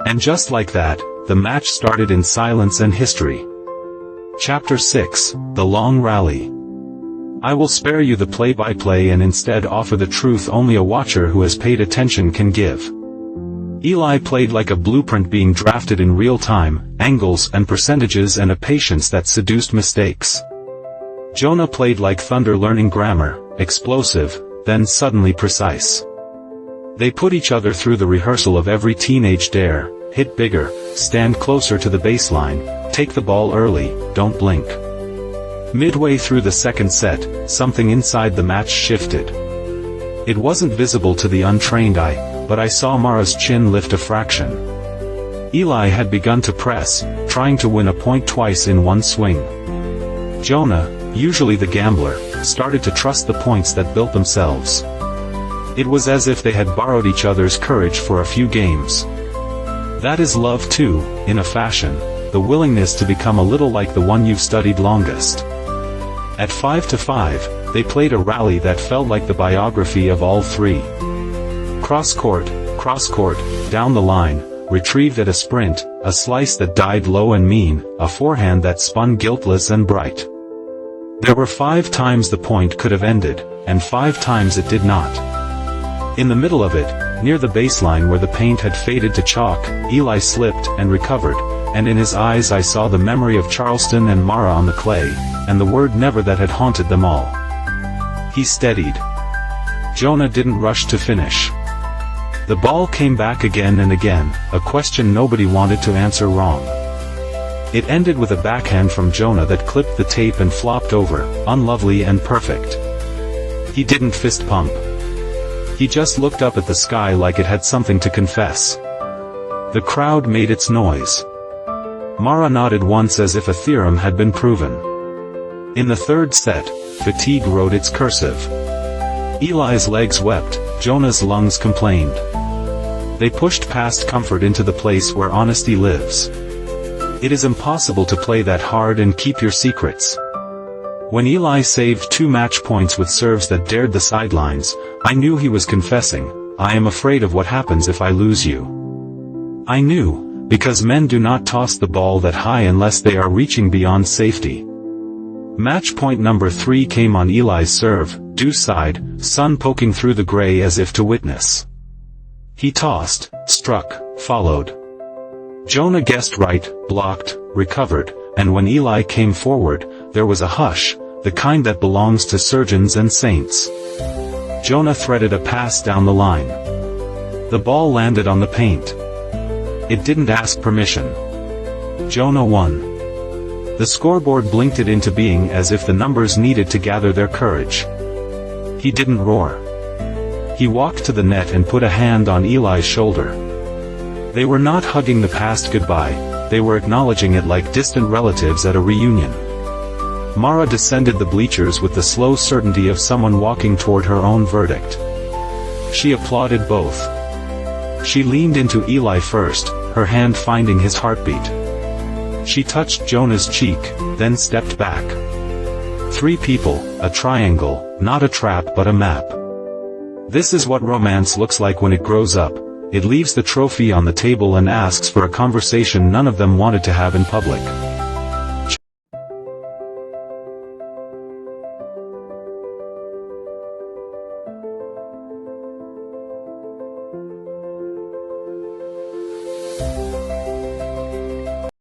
And just like that, the match started in silence and history. Chapter 6, The Long Rally. I will spare you the play-by-play and instead offer the truth only a watcher who has paid attention can give. Eli played like a blueprint being drafted in real time, angles and percentages and a patience that seduced mistakes. Jonah played like thunder learning grammar, explosive, then suddenly precise. They put each other through the rehearsal of every teenage dare: hit bigger, stand closer to the baseline, take the ball early, don't blink. Midway through the second set, something inside the match shifted. It wasn't visible to the untrained eye, but I saw Mara's chin lift a fraction. Eli had begun to press, trying to win a point twice in one swing. Jonah, usually the gambler, started to trust the points that built themselves. It was as if they had borrowed each other's courage for a few games. That is love too, in a fashion, the willingness to become a little like the one you've studied longest. At 5-5, they played a rally that felt like the biography of all three. Cross-court, down the line, retrieved at a sprint, a slice that died low and mean, a forehand that spun guiltless and bright. There were 5 times the point could have ended, and 5 times it did not. In the middle of it, near the baseline where the paint had faded to chalk, Eli slipped and recovered, and in his eyes I saw the memory of Charleston and Mara on the clay, and the word never that had haunted them all. He steadied. Jonah didn't rush to finish. The ball came back again and again, a question nobody wanted to answer wrong. It ended with a backhand from Jonah that clipped the tape and flopped over, unlovely and perfect. He didn't fist pump. He just looked up at the sky like it had something to confess. The crowd made its noise. Mara nodded once as if a theorem had been proven. In the third set, fatigue wrote its cursive. Eli's legs wept, Jonah's lungs complained. They pushed past comfort into the place where honesty lives. It is impossible to play that hard and keep your secrets. When Eli saved 2 match points with serves that dared the sidelines, I knew he was confessing, I am afraid of what happens if I lose you. I knew, because men do not toss the ball that high unless they are reaching beyond safety. Match point number 3 came on Eli's serve, deuce side, sun poking through the gray as if to witness. He tossed, struck, followed. Jonah guessed right, blocked, recovered, and when Eli came forward, there was a hush, the kind that belongs to surgeons and saints. Jonah threaded a pass down the line. The ball landed on the paint. It didn't ask permission. Jonah won. The scoreboard blinked it into being as if the numbers needed to gather their courage. He didn't roar. He walked to the net and put a hand on Eli's shoulder. They were not hugging the past goodbye, they were acknowledging it like distant relatives at a reunion. Mara descended the bleachers with the slow certainty of someone walking toward her own verdict. She applauded both. She leaned into Eli first, her hand finding his heartbeat. She touched Jonah's cheek, then stepped back. 3 people, a triangle, not a trap but a map. This is what romance looks like when it grows up. It leaves the trophy on the table and asks for a conversation none of them wanted to have in public.